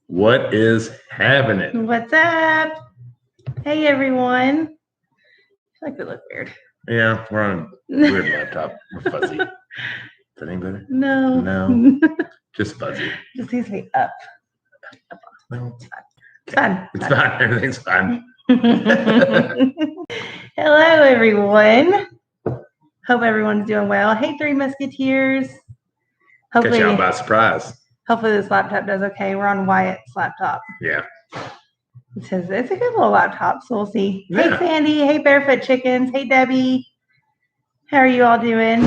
What is happening? What's up? Hey, everyone. I feel like we look weird. Yeah, we're on a weird laptop. We're fuzzy. Is that any better? No. No. Just fuzzy. Just needs to be up. Well, It's fine. it's fine. Everything's fine. Hello, everyone. Hope everyone's doing well. Hey, Three Musketeers. Catch y'all by surprise. Hopefully this laptop does okay. We're on Wyatt's laptop. Yeah. It says it's a good little laptop, so we'll see. Yeah. Hey, Sandy. Hey, Barefoot Chickens. Hey, Debbie. How are you all doing?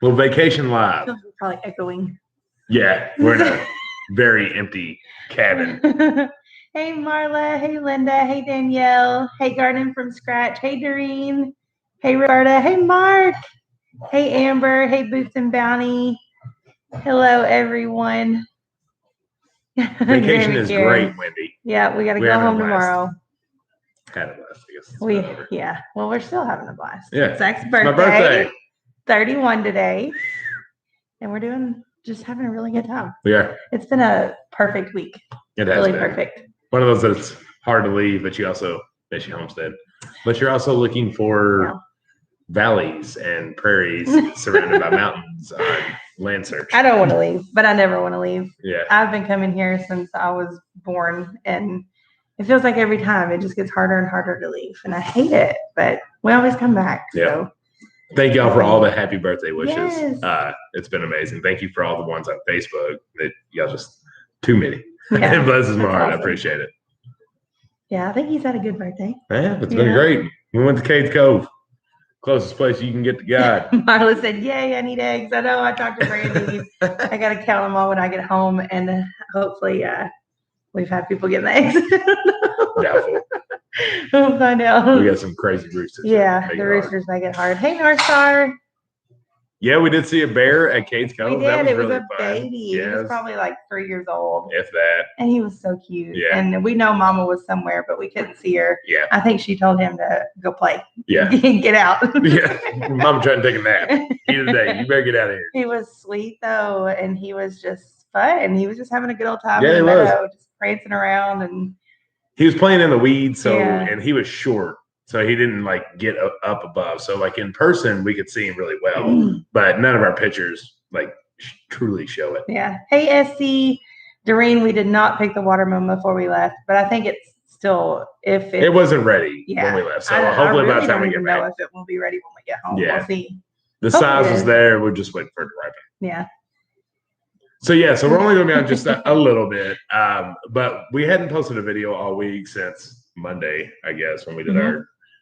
Well, vacation live. We're probably echoing. Yeah, we're in a very empty cabin. Hey, Marla. Hey, Linda. Hey, Danielle. Hey, Garden from Scratch. Hey, Doreen. Hey, Roberta. Hey, Mark. Hey, Amber. Hey, Boots and Bounty. Hello, everyone. Vacation is great, Wendy. Yeah, we got to go home tomorrow. Had a blast, I guess. Yeah. Well, we're still having a blast. Yeah. Zach's birthday. It's my birthday. 31 today. And we're just having a really good time. Yeah. It's been a perfect week. It has really been. Perfect. One of those that's hard to leave, but you also miss your homestead. But you're also looking for valleys and prairies surrounded by mountains on land search. I don't want to leave, but I never want to leave. Yeah. I've been coming here since I was born, and it feels like every time it just gets harder and harder to leave. And I hate it, but we always come back. Yeah. So. Thank y'all for all the happy birthday wishes. Yes. It's been amazing. Thank you for all the ones on Facebook. Y'all just too many. Yeah. It blesses my heart. Awesome. I appreciate it. Yeah, I think he's had a good birthday. Yeah, it's been great. We went to Cove Cove. Closest place you can get to God. Marla said, yay, I need eggs. I know. I talked to Brandy. I got to count them all when I get home, and hopefully we've had people getting the eggs. Doubtful. We'll find out. We got some crazy roosters. Yeah, the roosters make it hard. Hey, North Star. Yeah, we did see a bear at Cades Cove. We did. That was it was really a fun. baby. He was probably like 3 years old. If that. And he was so cute. Yeah. And we know Mama was somewhere, but we couldn't see her. Yeah. I think she told him to go play. Yeah. Get out. Yeah. Mama trying to take a nap. End of the day, you better get out of here. He was sweet though, and he was just fun. He was just having a good old time. Yeah, in the he was. meadow, just prancing around, and he was playing in the weeds. And he was short. So he didn't get up above. So in person, we could see him really well, but none of our pictures truly show it. Yeah. Hey, SC, Doreen, we did not pick the watermelon before we left, but I think it's still, it wasn't ready when we left. So hopefully by the time we get back. I don't know if it will be ready when we get home. Yeah. We'll see. The size was there. We're just waiting for it to ripen. Yeah. So we're only going to be on just a little bit, but we hadn't posted a video all week since Monday, I guess, when we did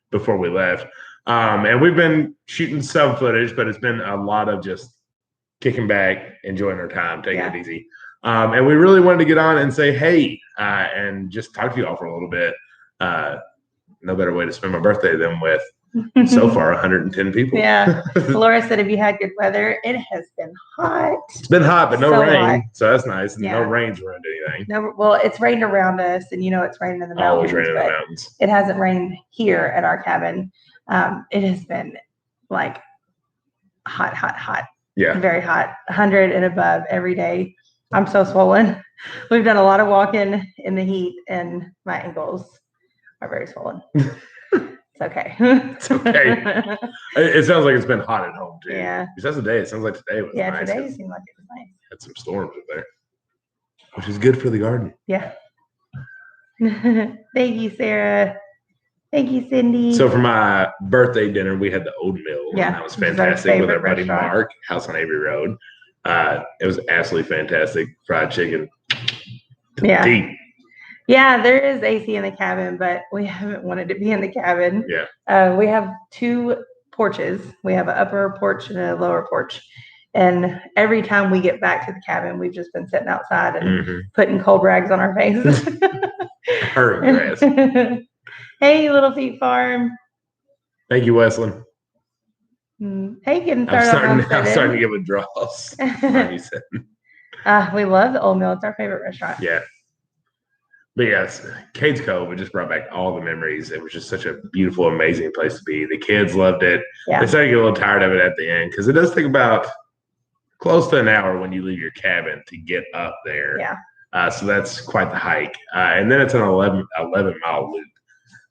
before we left. And we've been shooting some footage, but it's been a lot of just kicking back, enjoying our time, taking it easy. And we really wanted to get on and say, hey, and just talk to you all for a little bit. No better way to spend my birthday than with so far 110 people. Yeah. Laura said, have you had good weather? It has been hot. It's been hot, but no rain. Hot. So that's nice. And no rain's ruined anything. No, well, it's rained around us, and it's raining in the mountains. Always raining in the mountains. It hasn't rained here at our cabin. It has been hot. Yeah. Very hot. 100 and above every day. I'm so swollen. We've done a lot of walking in the heat, and my ankles are very swollen. It's okay. It's okay. It sounds like it's been hot at home too. Yeah. Besides the day, it sounds like today was nice. Yeah, today seemed like it was nice. Had some storms up there, which is good for the garden. Yeah. Thank you, Sarah. Thank you, Cindy. So for my birthday dinner, we had the oatmeal. Yeah. And that was fantastic with our buddy restaurant. Mark, House on Avery Road. It was absolutely fantastic. Fried chicken. Yeah. Deep. Yeah, there is AC in the cabin, but we haven't wanted to be in the cabin. Yeah. We have 2 porches. We have an upper porch and a lower porch. And every time we get back to the cabin, we've just been sitting outside and putting cold rags on our faces. Hey, Little Feet Farm. Thank you, Wesleyan. Hey, getting started on Homestead. I'm starting to get withdrawals. We love the Old Mill. It's our favorite restaurant. Yeah. But yes, Cades Cove, it just brought back all the memories. It was just such a beautiful, amazing place to be. The kids loved it. Yeah. They started to get a little tired of it at the end because it does take about close to an hour when you leave your cabin to get up there. Yeah. So that's quite the hike. And then it's an 11-mile loop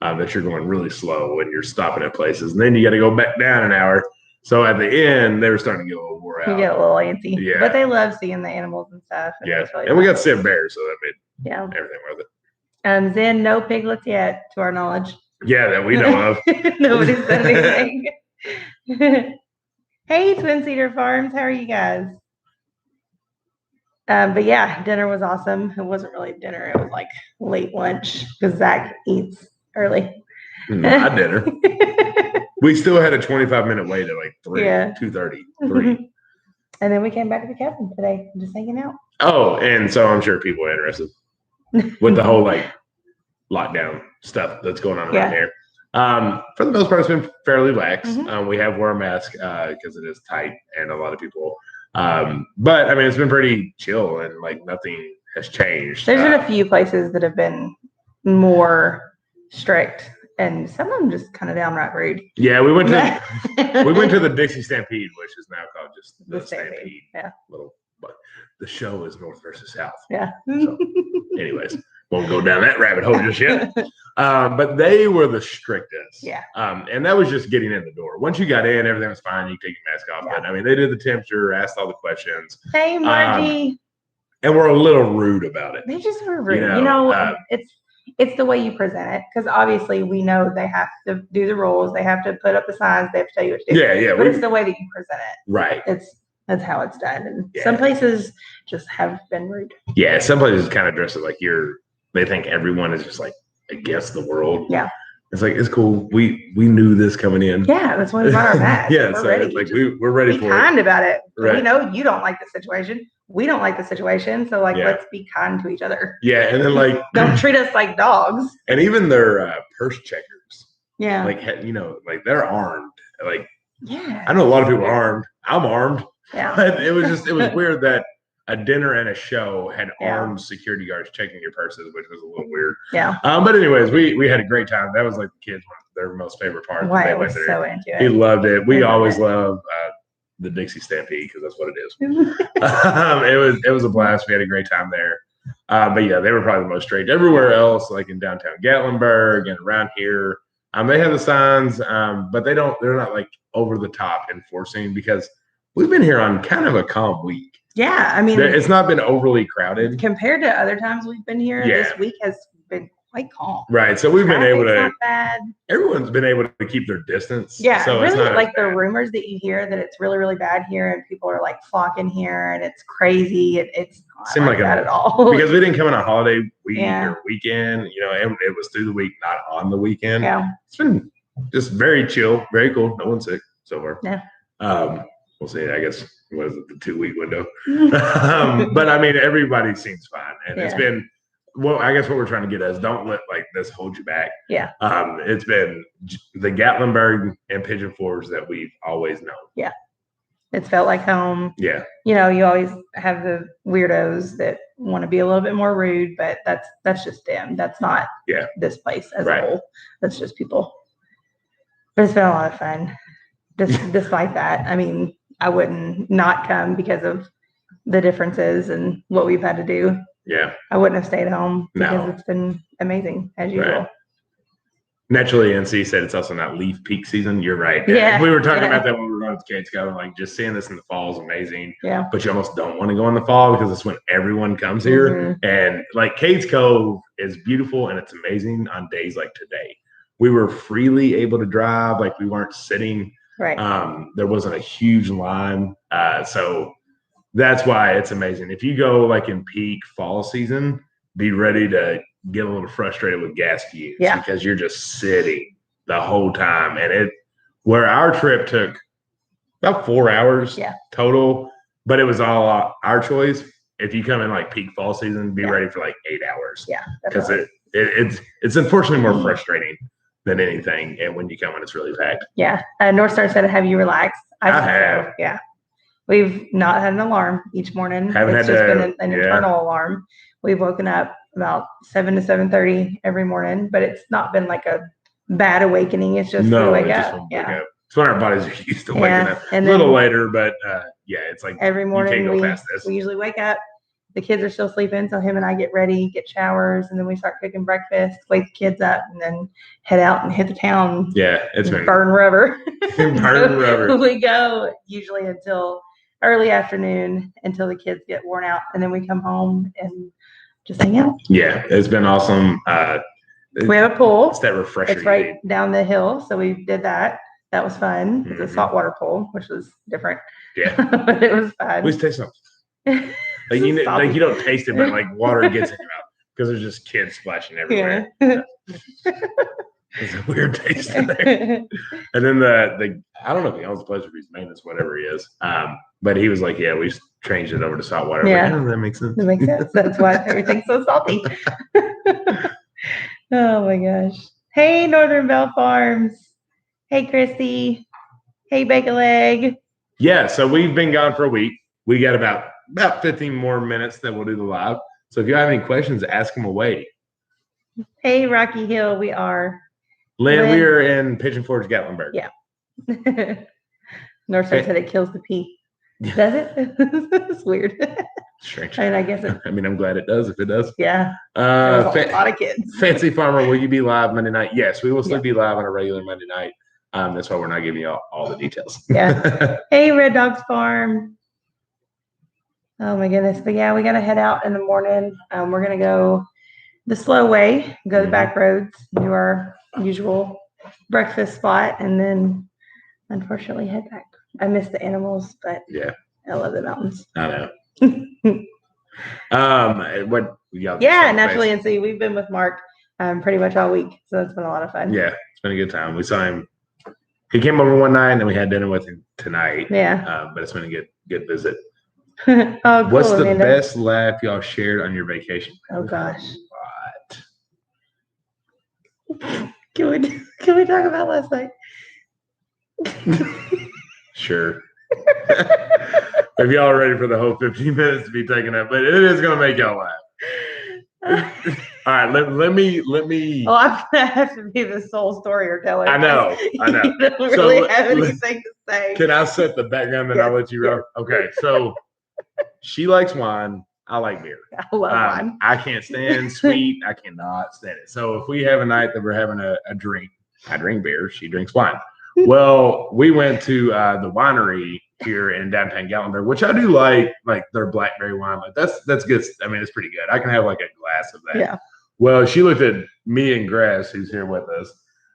that you're going really slow when you're stopping at places. And then you got to go back down an hour. So at the end, they were starting to get a little wore out. You get a little antsy. Yeah. But they love seeing the animals and stuff. And Yeah. really And we got to see a bear, so that made everything worth it. Zen, no piglets yet, to our knowledge. Yeah, that we know of. Nobody said anything. Hey, Twin Cedar Farms, how are you guys? But yeah, dinner was awesome. It wasn't really dinner; it was like late lunch because Zach eats early. Not dinner. We still had a 25-minute wait at like 2:30. 3. And then we came back to the cabin today, just hanging out. Oh, and so I'm sure people are interested with the whole like lockdown stuff that's going on around here. For the most part, it's been fairly lax. We have wear a mask because it is tight and a lot of people. But I mean, it's been pretty chill and like nothing has changed. There's been a few places that have been more strict, and some of them just kind of downright rude. Yeah, we went to the Dixie Stampede, which is now called just the Stampede. Yeah. But the show is North versus South. Yeah. So, anyways, won't go down that rabbit hole just yet. But they were the strictest. Yeah. And that was just getting in the door. Once you got in, everything was fine. You take your mask off. Yeah. But I mean, they did the temperature, asked all the questions. Hey, Margie. And we're a little rude about it. They just were rude. You know, it's the way you present it, because obviously we know they have to do the rules. They have to put up the signs. They have to tell you what to do. Yeah. But it's the way that you present it. Right. That's how it's done. And some places just have been rude. Yeah. Some places kind of dress it like they think everyone is just like against the world. Yeah. It's like, it's cool. We knew this coming in. Yeah, that's why we bought our mask. Yeah, so ready. It's like we're ready for it. Be kind about it. Right. We know you don't like the situation. We don't like the situation. So let's be kind to each other. Yeah, and then like don't treat us like dogs. And even their purse checkers. Yeah. Like like they're armed. Like I know a lot of people are armed. I'm armed. Yeah. But it was weird that a dinner and a show had armed security guards checking your purses, which was a little weird. Yeah. But anyways, we had a great time. That was like the kids' their most favorite part. Wyatt was so into it. He loved it. We always love the Dixie Stampede because that's what it is. It was a blast. We had a great time there. But yeah, they were probably the most strict. Everywhere else, like in downtown Gatlinburg and around here, they have the signs, but they're not like over the top enforcing, because we've been here on kind of a calm week. Yeah, I mean, it's not been overly crowded compared to other times we've been here. Yeah. This week has been quite calm. Right, so we've been able to. Not bad. Everyone's been able to keep their distance. Yeah, so really, it's not like the rumors that you hear that it's really, really bad here, and people are like flocking here, and it's crazy. It's not like that at all. Because we didn't come on a holiday week or weekend, and it was through the week, not on the weekend. Yeah, it's been just very chill, very cool. No one's sick so far. Yeah. We'll see. I guess what is it, the 2-week window? But I mean, everybody seems fine, and it's been. Well, I guess what we're trying to get is don't let like this hold you back. Yeah. It's been the Gatlinburg and Pigeon Forge that we've always known. Yeah. It's felt like home. Yeah. You always have the weirdos that want to be a little bit more rude, but that's just them. That's not this place as a whole. That's just people. But it's been a lot of fun. Despite that, I mean, I wouldn't not come because of the differences and what we've had to do. Yeah. I wouldn't have stayed home because it's been amazing as usual. Right. Naturally, NC said it's also not leaf peak season. You're right. Yeah. We were talking about that when we were going to Kate's Cove. Like, just seeing this in the fall is amazing. Yeah. But you almost don't want to go in the fall because it's when everyone comes here. Mm-hmm. And like Kate's Cove is beautiful and it's amazing on days like today. We were freely able to drive. Like, we weren't sitting. Right. There wasn't a huge line. So that's why it's amazing. If you go like in peak fall season, be ready to get a little frustrated with gas fumes because you're just sitting the whole time. And where our trip took about 4 hours total, but it was all our choice. If you come in like peak fall season, be ready for like 8 hours. Yeah. Because it's unfortunately more frustrating than anything. And when you come in, it's really packed. Yeah. North Star said, have you relaxed? I have. So, yeah. We've not had an alarm each morning. Haven't it's had just to, been an internal alarm. We've woken up about 7 to 7:30 every morning, but it's not been like a bad awakening. It's just we wake up. Yeah. It's when our bodies are used to waking up. And a little later, but it's like every morning you can't go past this. We usually wake up, the kids are still sleeping. So him and I get ready, get showers, and then we start cooking breakfast, wake the kids up, and then head out and hit the town. Yeah, it's been burn rubber. burn rubber. We go usually until early afternoon until the kids get worn out, and then we come home and just hang out. Yeah, it's been awesome. We have a pool. It's that refresher. It's right down the hill, so we did that. That was fun. It's a saltwater pool, which was different. Yeah, but it was fun. We taste something. Like you don't taste it, but like water gets in your mouth because there's just kids splashing everywhere. Yeah. There's a weird taste in there. And then the I don't know if he owns the place or if he's maintenance, whatever he is. But he was like, yeah, we changed it over to saltwater. Yeah, like, that makes sense. That makes sense. That's why everything's so salty. Oh my gosh. Hey, Northern Bell Farms. Hey, Chrissy. Hey, Bake-A-Leg. Yeah, so we've been gone for a week. We got about 15 more minutes that we'll do the live. So if you have any questions, ask them away. Hey, Rocky Hill, we are. Lynn, we are in Pigeon Forge, Gatlinburg. Yeah. Northside said it kills the pea. Does it? It's weird. Strange. I mean, I guess I mean, I'm glad it does if it does. Yeah. There's a lot of kids. Fancy Farmer, will you be live Monday night? Yes, we will still be live on a regular Monday night. That's why we're not giving you all the details. Yeah. Hey, Red Dogs Farm. Oh my goodness. But yeah, we got to head out in the morning. We're going to go the slow way, go the back roads, do our usual breakfast spot, and then unfortunately head back. I miss the animals, but yeah, I love the mountains. I know. What y'all? Yeah, Naturally and See. We've been with Mark pretty much all week, so that's been a lot of fun. Yeah, it's been a good time. We saw him. He came over one night, and then we had dinner with him tonight. Yeah, but it's been a good visit. Oh, cool, what's the Amanda. best laugh y'all shared on your vacation? Oh gosh. What? Can we talk about last night? Sure. If y'all are ready for the whole 15 minutes to be taken up, but it is going to make y'all laugh. All right, let me. Oh, I'm gonna have to be the sole story teller. I know. You don't really have anything to say. Can I set the background and I'll let you roll? Okay, so she likes wine. I like beer. I love wine. I can't stand sweet. I cannot stand it. So if we have a night that we're having a drink, I drink beer. She drinks wine. Well, we went to the winery here in downtown Gatlinburg, which I do like their blackberry wine. Like that's good. I mean, it's pretty good. I can have like a glass of that. Yeah. Well, she looked at me and Grass, who's here with us.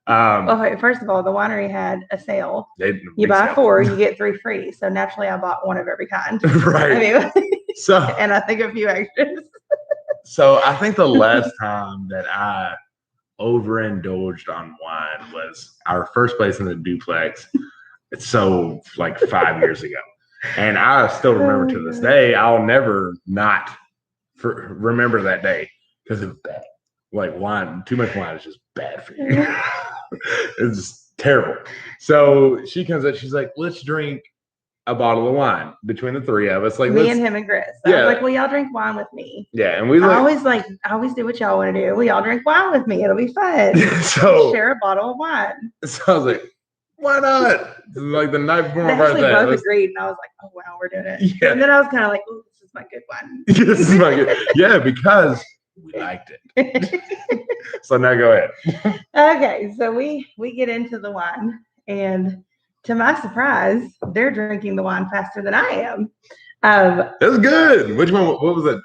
Okay, first of all, the winery had a sale. You buy 4, you get 3 free. So naturally, I bought one of every kind. Right. I mean, so and I think a few extras. So I think the last time that I overindulged on wine was our first place in the duplex. It's so like 5 years ago, and I still remember to this day. I'll never not remember that day because it was bad. Like wine, too much wine is just bad for you. It's terrible. So she comes up, she's like, let's drink a bottle of wine between the 3 of us. Like me and him and Chris. I was like, well, y'all drink wine with me. Yeah. And we I always do what y'all want to do. Well, y'all drink wine with me. It'll be fun. So share a bottle of wine. So I was like, why not? Like the night before my birthday. Both agreed, and I was like, oh wow, we're doing it. Yeah. And then I was kind of like, oh, this is my good one. This is my good. Yeah, because we liked it. So now go ahead. Okay, so we get into the wine, and to my surprise, they're drinking the wine faster than I am. That's good. Which one? What was it?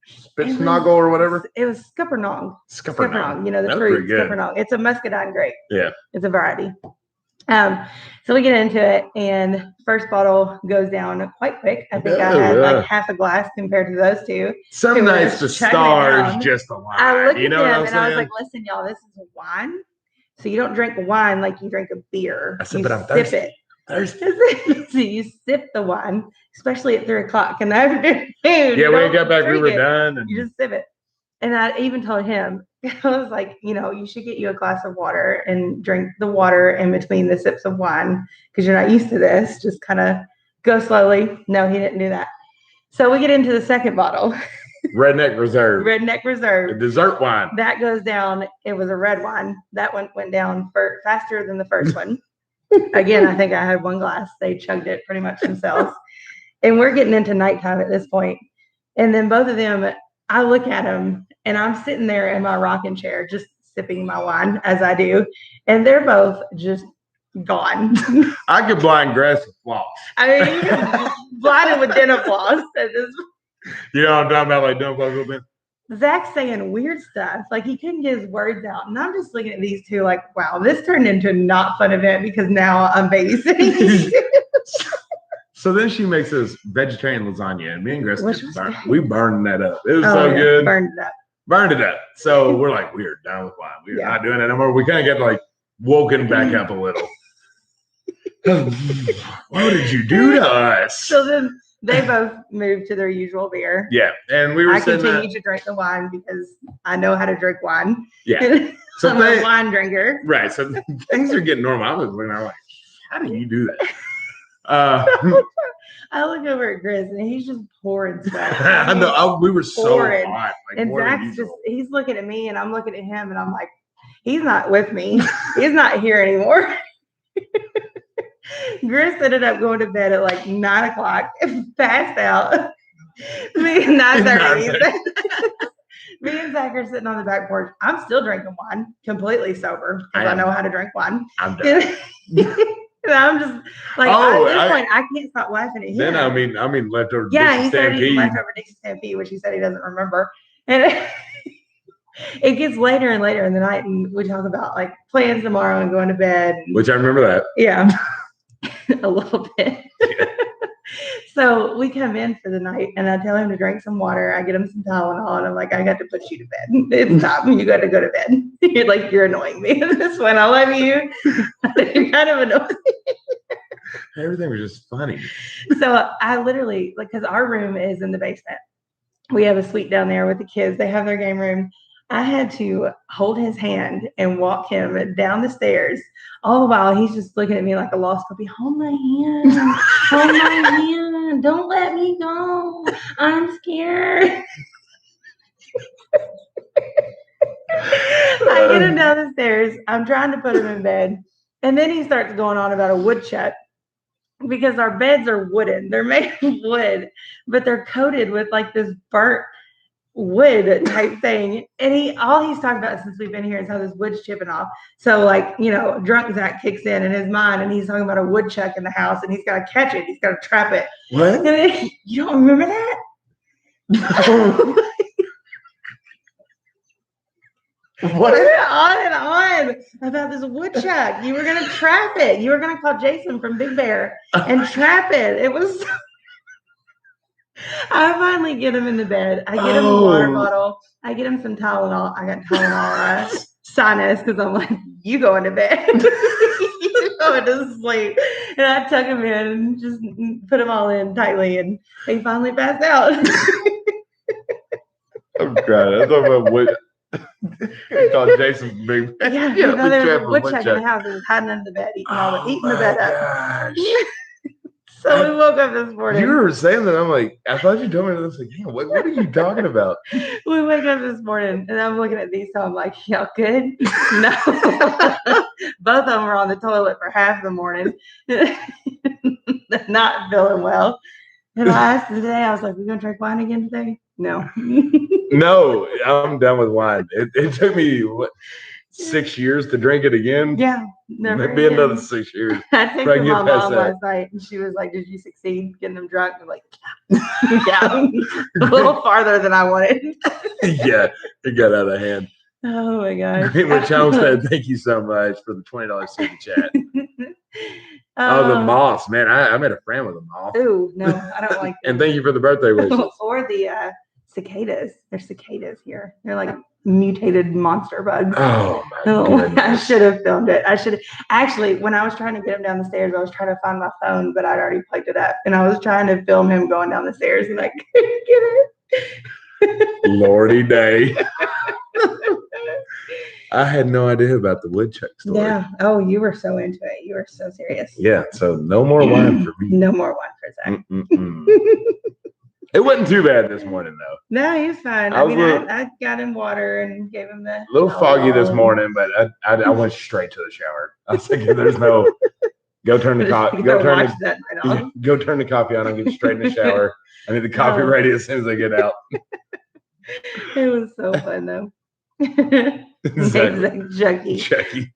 Spitznagel or whatever? It was Scuppernong. Scuppernong. You know, the fruit Scuppernong. It's a muscadine grape. Yeah. It's a variety. So we get into it, and first bottle goes down quite quick. I think I had like half a glass compared to those two. Some nights the stars just a wine. I looked at them and I was like, listen, y'all, this is wine. So you don't drink wine like you drink a beer. I said, you but I'm thirsty. Sip it. So you sip the wine, especially at 3 o'clock in the afternoon. Yeah, when we got back, we were done. And you just sip it. And I even told him, I was like, you should get you a glass of water and drink the water in between the sips of wine because you're not used to this. Just kind of go slowly. No, he didn't do that. So we get into the second bottle. Redneck Reserve. A dessert wine. That goes down. It was a red wine. That one went down faster than the first one. Again, I think I had 1 glass. They chugged it pretty much themselves. And we're getting into nighttime at this point. And then both of them, I look at them and I'm sitting there in my rocking chair, just sipping my wine as I do. And they're both just gone. I could blind grass with floss. I mean, you can blind it with dental floss. You know what I'm talking about, like dental floss a little bit? Zach's saying weird stuff. Like he couldn't get his words out. And I'm just looking at these two like, wow, this turned into a not fun event because now I'm babysitting. So then she makes this vegetarian lasagna, and me and Grace we burned that up. It was so good. Burned it up. So we're like, we're done with wine. We're not doing it anymore. We kind of get like woken back up a little. What did you do to us? So then they both moved to their usual beer. Yeah, and we were. I continue to drink the wine because I know how to drink wine. Yeah, so I'm a wine drinker. Right. So things are getting normal. I was looking at like, how do you do that? I look over at Chris and he's just pouring stuff. I know. We were so hot. Like, and Zach's he's looking at me and I'm looking at him and I'm like, he's not with me. He's not here anymore. Chris ended up going to bed at like 9 o'clock, passed out. Me and 9:30. Me and Zach are sitting on the back porch. I'm still drinking wine, completely sober because I know how to drink wine. I'm done. And I'm just like, at this point, I can't stop laughing at him. Then I mean, leftover. Yeah, he started eating leftover Dixie Stampede, which he said he doesn't remember. And it gets later and later in the night, and we talk about like plans tomorrow and going to bed. Which I remember that. Yeah, a little bit. Yeah. So we come in for the night, and I tell him to drink some water. I get him some Tylenol, and I'm like, I got to put you to bed. It's time. You got to go to bed. You're like, you're annoying me at this point. I love you. You're kind of annoying. Everything was just funny. So I literally, like, because our room is in the basement. We have a suite down there with the kids. They have their game room. I had to hold his hand and walk him down the stairs. All the while, he's just looking at me like a lost puppy. Hold my hand. Hold my hand. Don't let me go. I'm scared. I get him down the stairs. I'm trying to put him in bed. And then he starts going on about a woodchuck. Because our beds are wooden. They're made of wood, but they're coated with like this burnt wood type thing. And all he's talking about since we've been here is how this wood's chipping off. So like, drunk Zach kicks in his mind and he's talking about a woodchuck in the house and he's got to catch it. He's got to trap it. What? And then, you don't remember that? What? On and on about this woodchuck. You were going to trap it. You were going to call Jason from Big Bear and trap it. It was... I finally get him in the bed. I get him a water bottle. I get him some Tylenol. I got Tylenol sinus because I'm like, you go into bed. You going to sleep. And I tuck him in and just put him all in tightly. And he finally passed out. I'm crying. I thought about what... I called Jason Big. Yeah, there was a woodchuck in the house. He was hiding under the bed, eating the bed up. So we woke up this morning. You were saying that. I'm like, I thought you told me this. Like, yeah, what are you talking about? We wake up this morning, and I'm looking at these. So I'm like, y'all good? No. Both of them were on the toilet for half the morning, not feeling well. And I asked today, I was like, we gonna drink wine again today? No. No, I'm done with wine. It took me 6 years to drink it again. Yeah, never. Maybe another 6 years. I texted my mom last night, and she was like, "Did you succeed getting them drunk?" I'm like, "Yeah, a little farther than I wanted." Yeah, it got out of hand. Oh my gosh! Rich Homestead, thank you so much for the $20 super chat. The moths, man! I met a friend with a moth. Ooh, no, I don't like them. And thank you for the birthday wishes. Or the cicadas. There's cicadas here. They're like mutated monster bugs. Oh my goodness. I should have filmed it. I should have actually, when I was trying to get him down the stairs, I was trying to find my phone, but I'd already plugged it up, and I was trying to film him going down the stairs, and I couldn't get it. Lordy day. I had no idea about the woodchuck story. Yeah. Oh, you were so into it. You were so serious. Yeah. So no more wine for me. No more wine for Zach. It wasn't too bad this morning, though. No, he was fine. I got him water and gave him the... A little foggy this morning, but I went straight to the shower. I was thinking there's no... Go turn the coffee. Go turn the coffee on and get straight in the shower. I need the coffee ready as soon as I get out. It was so fun though. Exactly. Chucky.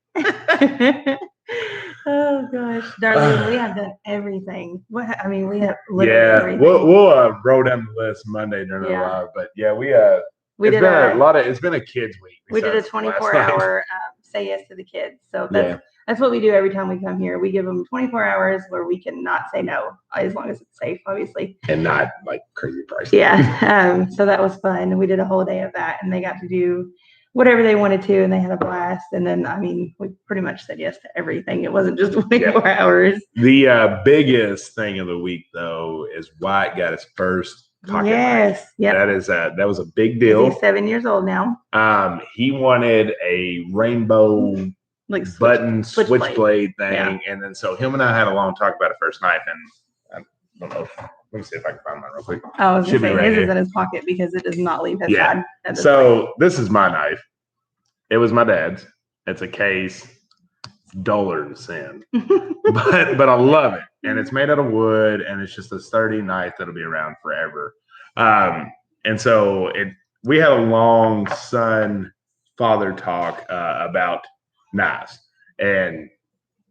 Oh gosh, darling, we have done everything. We have literally everything. We'll roll down the list Monday during the live, but it's been a kids week. We did a 24-hour say yes to the kids. So that's what we do every time we come here. We give them 24 hours where we cannot say no, as long as it's safe, obviously, and not like crazy prices. Yeah. So that was fun. We did a whole day of that, and they got to do whatever they wanted to, and they had a blast. And then, we pretty much said yes to everything. It wasn't just 24 hours. The biggest thing of the week, though, is Wyatt got his first pocket knife. That was a big deal. He's 7 years old now. He wanted a rainbow button switchblade thing, and then so him and I had a long talk about a first knife, and I don't know. Let me see if I can find mine real quick. I was going to say his is in his pocket because it does not leave his side. So this is my knife. It was my dad's. It's a case. It's duller to send, but I love it, and it's made out of wood, and it's just a sturdy knife that'll be around forever. And so we had a long son-father talk about knives and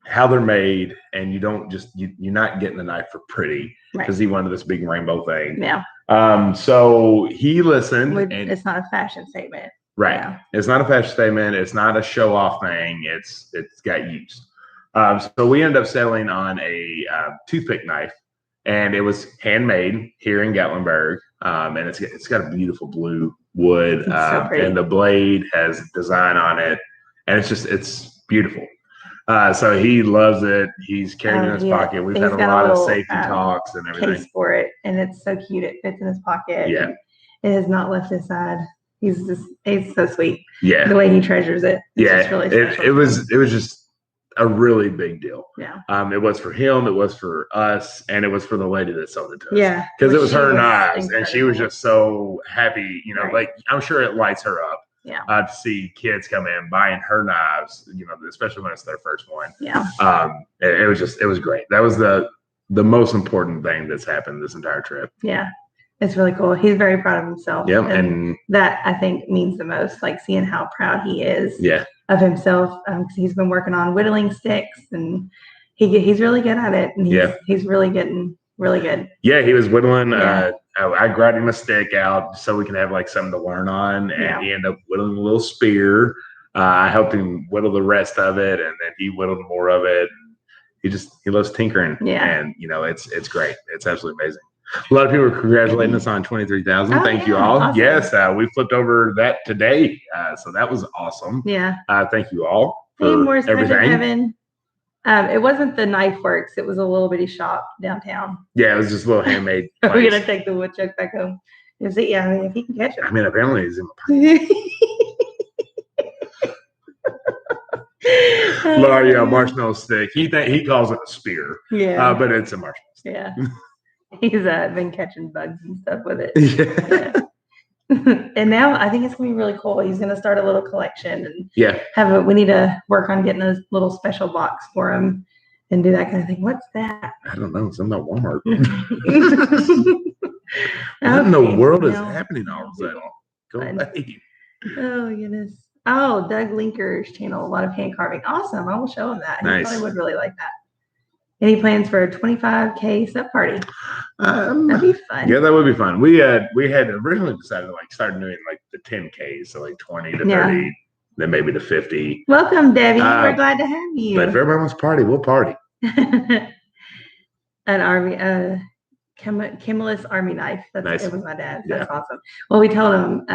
how they're made, and you don't just you're not getting the knife for pretty because he wanted this big rainbow thing. Yeah. So he listened, and it's not a fashion statement. Right. Yeah. It's not a fashion statement. It's not a show off thing. It's got used. So we ended up settling on a toothpick knife, and it was handmade here in Gatlinburg. And it's got a beautiful blue wood, so pretty. And the blade has design on it, and it's beautiful. So he loves it. He's carried it in his pocket. We've had a lot of safety talks and everything. Case for it, and it's so cute. It fits in his pocket. Yeah. It has not left his side. He's so sweet. Yeah. The way he treasures it. It's just really special. It was just a really big deal. Yeah. It was for him, it was for us, and it was for the lady that sold it to us. Yeah. Because it was her knives, and she was just so happy, like I'm sure it lights her up. Yeah. To see kids come in buying her knives, especially when it's their first one. Yeah. It was great. That was the most important thing that's happened this entire trip. Yeah. It's really cool. He's very proud of himself. Yeah, and that I think means the most, like seeing how proud he is of himself. Because he's been working on whittling sticks, and he's really good at it. And he's really getting really good. Yeah, he was whittling. I grabbed him a stick out so we can have like something to learn on, and he ended up whittling a little spear. I helped him whittle the rest of it, and then he whittled more of it. He loves tinkering. Yeah, and it's great. It's absolutely amazing. A lot of people are congratulating us on 23,000. Thank you all. Awesome. Yes, we flipped over that today, so that was awesome. Yeah. Thank you all for everything. It wasn't the Knife Works. It was a little bitty shop downtown. Yeah, it was just a little handmade. We're gonna take the woodchuck back home. If he can catch it. Apparently he's in my pocket. Marshmallow stick. He calls it a spear. Yeah. But it's a marshmallow stick. Yeah. He's been catching bugs and stuff with it. Yeah. And now I think it's gonna be really cool. He's gonna start a little collection and we need to work on getting a little special box for him and do that kind of thing. What's that? I don't know. It's not Walmart. What in the world is happening all of a sudden? Go away. Oh goodness. Oh, Doug Linker's channel, a lot of hand carving. Awesome. I will show him that. Nice. He probably would really like that. Any plans for a 25K sub party? That'd be fun. Yeah, that would be fun. We had originally decided to start doing the 10Ks, so 20 to 30, then maybe to 50. Welcome, Debbie. We're glad to have you. But if everybody wants to party, we'll party. An army, Kimless army knife. Nice. It was my dad's. That's awesome. Well, we told him,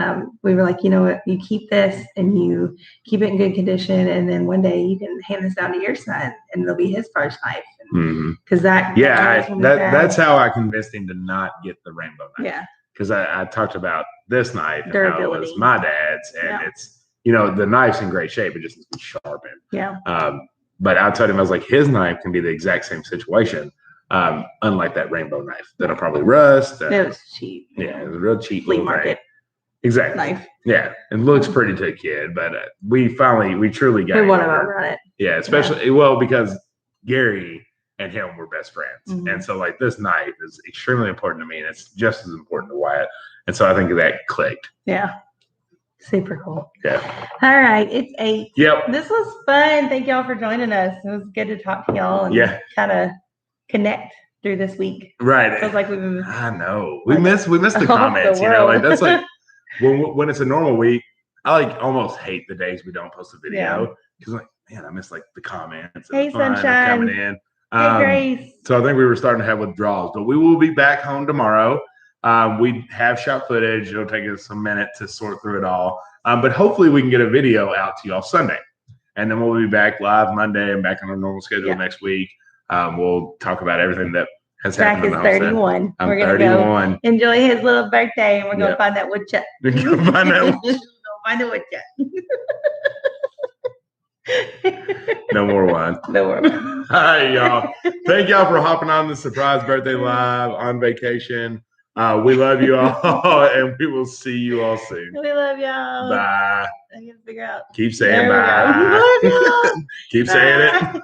we were like, you know what, you keep this and you keep it in good condition, and then one day you can hand this down to your son, and it'll be his first knife. Because that's how I convinced him to not get the rainbow knife. Yeah. Because I talked about this knife and durability. how it was my dad's, and it's the knife's in great shape. It just needs to be sharpened. Yeah. But I told him, I was like, his knife can be the exact same situation. Unlike that rainbow knife that'll probably rust. It was cheap. Yeah, it was a real cheap flea market. Exactly. Knife. Yeah, it looks pretty to a kid, but we truly got. We want to run it. Yeah, especially because Gary and him were best friends. Mhm. And so like this night is extremely important to me, and it's just as important to Wyatt. And so I think that clicked. Yeah. Super cool. Yeah. All right. It's 8. Yep. This was fun. Thank y'all for joining us. It was good to talk to y'all and kind of connect through this week. Right. Feels like we've been. I know. We miss the comments, the you know, like world. that's like when it's a normal week, I like almost hate the days we don't post a video because like, man, I miss like the comments and Hey, the fun of sunshine. coming in. Hey, Grace. So I think we were starting to have withdrawals, but we will be back home tomorrow. We have shot footage. It'll take us a minute to sort through it all. But hopefully we can get a video out to y'all Sunday. And then we'll be back live Monday and back on our normal schedule next week. We'll talk about everything that has happened. Zach is 31. I'm we're gonna 31. Go enjoy his little birthday, and we're gonna find that woodchuck. Go find that woodchuck. Find the woodchuck. No more wine. No more wine. All right, y'all. Thank y'all for hopping on the surprise birthday live on vacation. We love you all, and we will see you all soon. We love y'all. Bye. I can figure out. Keep saying bye. Love y'all. Keep saying it.